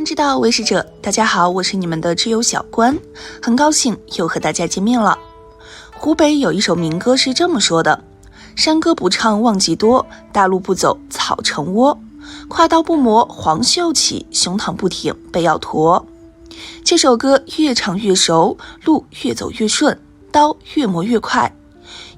观之道，为师者。大家好，我是你们的知友小关，很高兴又和大家见面了。湖北有一首民歌是这么说的：山歌不唱忘记多，大路不走草成窝，跨刀不磨黄袖起，胸膛不挺背要驼。这首歌越唱越熟，路越走越顺，刀越磨越快，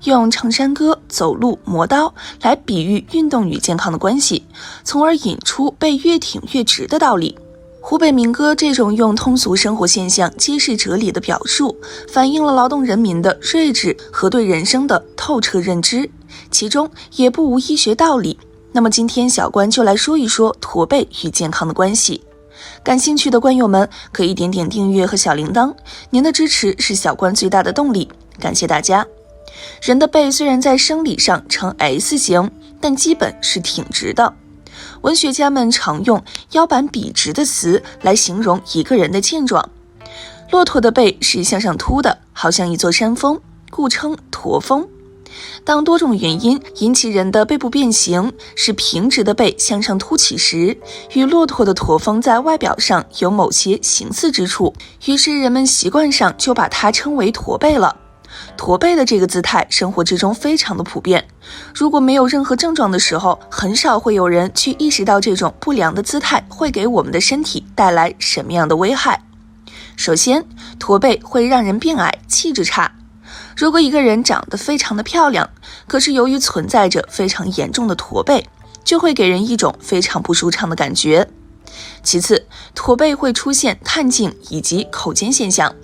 用唱山歌、走路、磨刀来比喻运动与健康的关系，从而引出背越挺越直的道理。湖北民歌这种用通俗生活现象揭示哲理的表述，反映了劳动人民的睿智和对人生的透彻认知，其中也不无医学道理。那么今天小关就来说一说驼背与健康的关系。感兴趣的观友们可以点点订阅和小铃铛，您的支持是小关最大的动力，感谢大家。人的背虽然在生理上呈 S 型，但基本是挺直的。文学家们常用腰板笔直的词来形容一个人的健壮。骆驼的背是向上凸的，好像一座山峰，故称驼峰。当多种原因引起人的背部变形，使平直的背向上凸起时，与骆驼的驼峰在外表上有某些形似之处，于是人们习惯上就把它称为驼背了。驼背的这个姿态生活之中非常的普遍，如果没有任何症状的时候，很少会有人去意识到这种不良的姿态会给我们的身体带来什么样的危害。首先，驼背会让人变矮，气质差。如果一个人长得非常的漂亮，可是由于存在着非常严重的驼背，就会给人一种非常不舒畅的感觉。其次，驼背会出现探颈以及扣肩现象。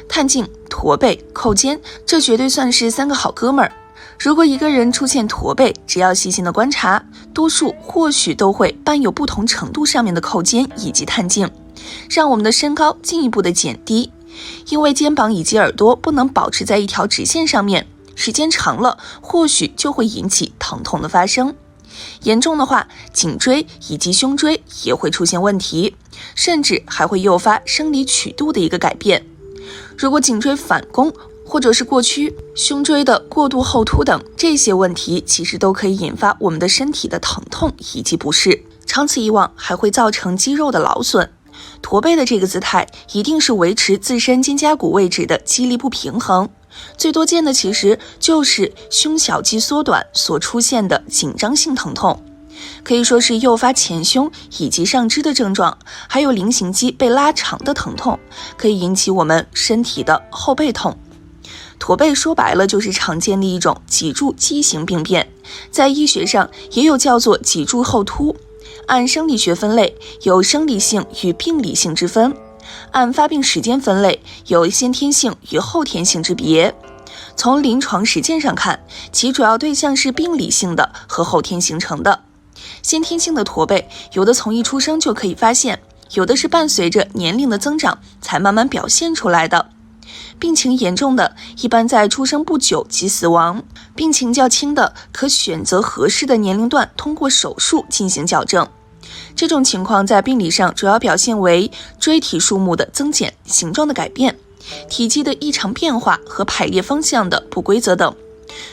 探颈、驼背、扣肩，这绝对算是三个好哥们儿。如果一个人出现驼背，只要细心的观察，多数或许都会伴有不同程度上面的扣肩以及探颈，让我们的身高进一步的减低。因为肩膀以及耳朵不能保持在一条直线上面，时间长了，或许就会引起疼痛的发生。严重的话，颈椎以及胸椎也会出现问题，甚至还会诱发生理曲度的一个改变。如果颈椎反弓，或者是过屈，胸椎的过度后凸等，这些问题其实都可以引发我们的身体的疼痛以及不适，长此以往还会造成肌肉的劳损。驼背的这个姿态一定是维持自身肩胛骨位置的肌力不平衡，最多见的其实就是胸小肌缩短所出现的紧张性疼痛，可以说是诱发前胸以及上肢的症状，还有菱形肌被拉长的疼痛，可以引起我们身体的后背痛。驼背说白了就是常见的一种脊柱畸形病变，在医学上也有叫做脊柱后凸。按生理学分类，有生理性与病理性之分；按发病时间分类，有先天性与后天性之别。从临床实践上看，其主要对象是病理性的和后天形成的。先天性的驼背，有的从一出生就可以发现，有的是伴随着年龄的增长才慢慢表现出来的。病情严重的，一般在出生不久即死亡；病情较轻的，可选择合适的年龄段通过手术进行矫正。这种情况在病理上主要表现为椎体数目的增减、形状的改变、体积的异常变化和排列方向的不规则等。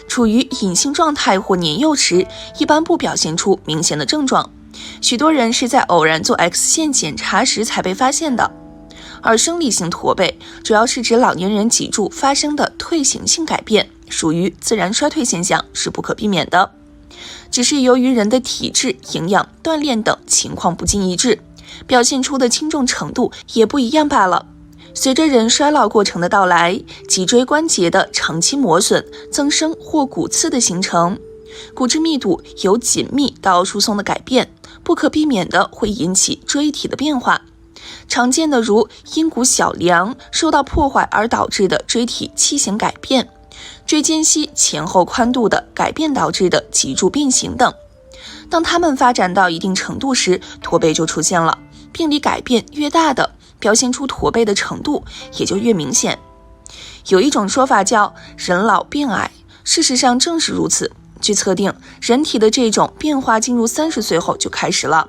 处于隐性状态或年幼时，一般不表现出明显的症状，许多人是在偶然做 X 线检查时才被发现的。而生理性驼背主要是指老年人脊柱发生的退行性改变，属于自然衰退现象，是不可避免的。只是由于人的体质、营养、锻炼等情况不尽一致，表现出的轻重程度也不一样罢了。随着人衰老过程的到来，脊椎关节的长期磨损、增生或骨刺的形成，骨质密度由紧密到疏松的改变，不可避免的会引起椎体的变化。常见的如因骨小梁受到破坏而导致的椎体畸形改变，椎间隙前后宽度的改变导致的脊柱变形等。当它们发展到一定程度时，驼背就出现了，病理改变越大的，表现出驼背的程度也就越明显。有一种说法叫人老变矮，事实上正是如此。据测定，人体的这种变化进入30岁后就开始了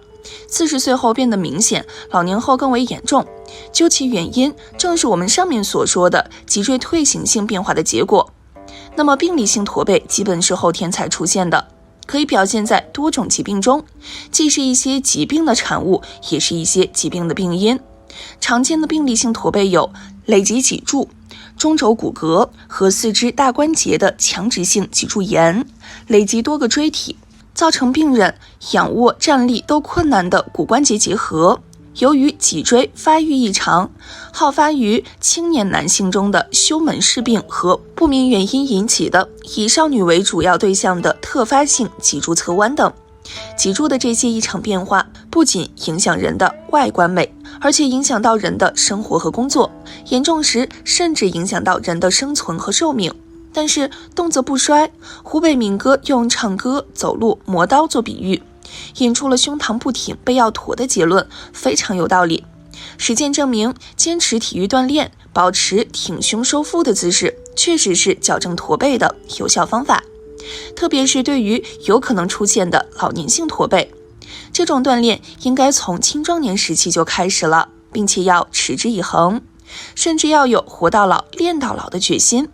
，40岁后变得明显，老年后更为严重。究其原因，正是我们上面所说的脊椎退行性变化的结果。那么病理性驼背基本是后天才出现的。可以表现在多种疾病中，既是一些疾病的产物，也是一些疾病的病因。常见的病理性驼背有累及脊柱、中轴骨骼和四肢大关节的强直性脊柱炎，累及多个椎体，造成病人仰卧站立都困难的骨关节结合。由于脊椎发育异常，好发于青年男性中的休门氏病和不明原因引起的以少女为主要对象的特发性脊柱侧弯等。脊柱的这些异常变化不仅影响人的外观美，而且影响到人的生活和工作，严重时甚至影响到人的生存和寿命。但是动则不衰，湖北民歌用唱歌、走路、磨刀做比喻，引出了胸膛不挺背要驼的结论，非常有道理。实践证明，坚持体育锻炼，保持挺胸收腹的姿势，确实是矫正驼背的有效方法。特别是对于有可能出现的老年性驼背，这种锻炼应该从青壮年时期就开始了，并且要持之以恒，甚至要有活到老练到老的决心。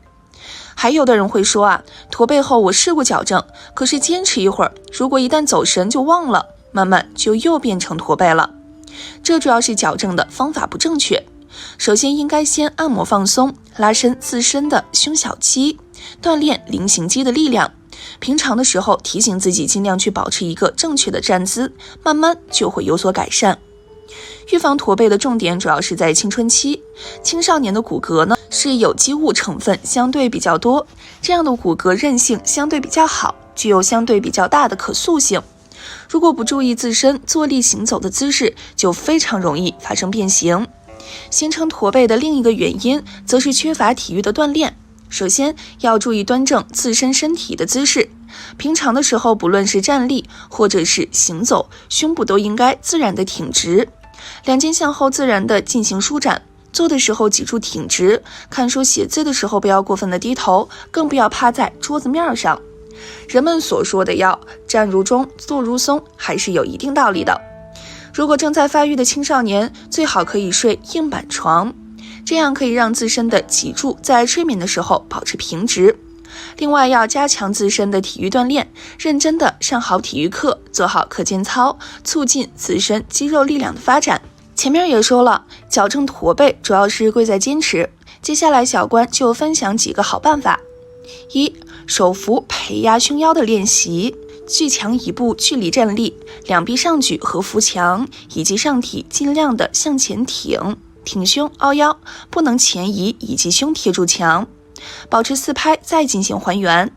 还有的人会说驼背后我试过矫正，可是坚持一会儿，如果一旦走神就忘了，慢慢就又变成驼背了。这主要是矫正的方法不正确。首先应该先按摩放松，拉伸自身的胸小肌，锻炼菱形肌的力量。平常的时候提醒自己尽量去保持一个正确的站姿，慢慢就会有所改善。预防驼背的重点主要是在青春期，青少年的骨骼呢是有机物成分相对比较多，这样的骨骼韧性相对比较好，具有相对比较大的可塑性。如果不注意自身坐立行走的姿势，就非常容易发生变形。形成驼背的另一个原因则是缺乏体育的锻炼。首先要注意端正自身身体的姿势，平常的时候不论是站立或者是行走，胸部都应该自然的挺直，两肩向后自然的进行舒展，坐的时候脊柱挺直，看书写字的时候不要过分的低头，更不要趴在桌子面上。人们所说的要站如钟，坐如松，还是有一定道理的。如果正在发育的青少年，最好可以睡硬板床，这样可以让自身的脊柱在睡眠的时候保持平直。另外要加强自身的体育锻炼，认真的上好体育课，做好课间操，促进自身肌肉力量的发展。前面也说了，矫正驼背主要是贵在坚持，接下来小关就分享几个好办法。一、手扶培压胸腰的练习，距墙一步距离站立，两臂上举和扶墙，以及上体尽量的向前挺，挺胸凹腰，不能前移以及胸贴住墙，保持4拍再进行还原。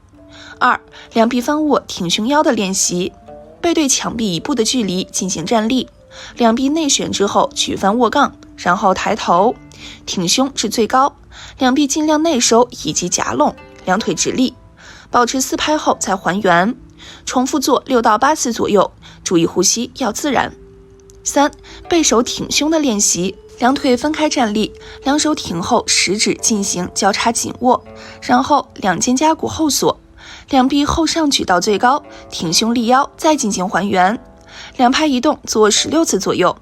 二、两臂翻握挺胸腰的练习，背对墙壁1步的距离进行站立，两臂内旋之后举翻握杠，然后抬头挺胸至最高，两臂尽量内收以及夹拢，两腿直立，保持4拍后再还原，重复做6到8次左右，注意呼吸要自然。三、背手挺胸的练习，两腿分开站立，两手挺后，食指进行交叉紧握，然后两肩胛骨后锁，两臂后上举到最高，挺胸立腰，再进行还原，两拍移动做16次左右。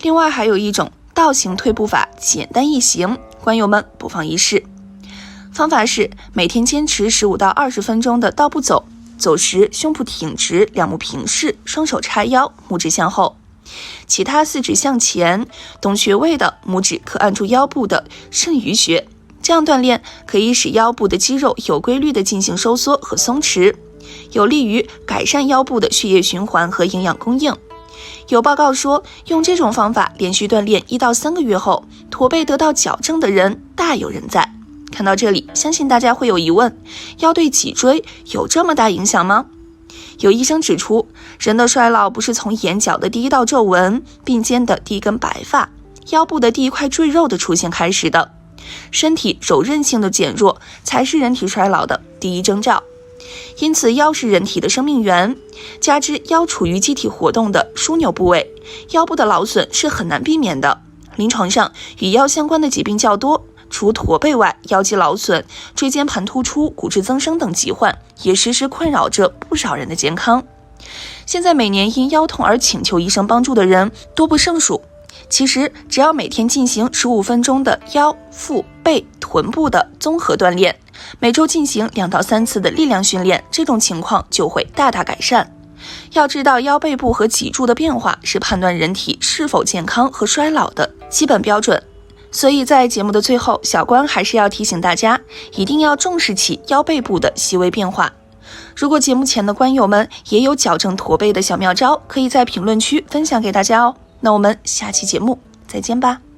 另外还有一种倒行退步法，简单易行，观友们不妨一试。方法是每天坚持15到20分钟的倒步走，走时胸部挺直，两目平视，双手叉腰，拇指向后，其他4指向前，懂穴位的拇指可按住腰部的肾俞穴，这样锻炼可以使腰部的肌肉有规律的进行收缩和松弛，有利于改善腰部的血液循环和营养供应。有报告说，用这种方法连续锻炼1到3个月后，驼背得到矫正的人大有人在。看到这里，相信大家会有疑问，腰对脊椎有这么大影响吗？有医生指出，人的衰老不是从眼角的第一道皱纹、鬓间的第一根白发、腰部的第一块赘肉的出现开始的，身体柔韧性的减弱才是人体衰老的第一征兆。因此腰是人体的生命源，加之腰处于机体活动的枢纽部位，腰部的劳损是很难避免的。临床上与腰相关的疾病较多，除驼背外，腰肌劳损、椎间盘突出、骨质增生等疾患也时时困扰着不少人的健康。现在每年因腰痛而请求医生帮助的人多不胜数。其实只要每天进行15分钟的腰、腹、背、臀部的综合锻炼，每周进行2到3次的力量训练，这种情况就会大大改善。要知道，腰背部和脊柱的变化是判断人体是否健康和衰老的基本标准。所以在节目的最后，小关还是要提醒大家，一定要重视起腰背部的细微变化。如果节目前的关友们也有矫正驼背的小妙招，可以在评论区分享给大家哦。那我们下期节目再见吧。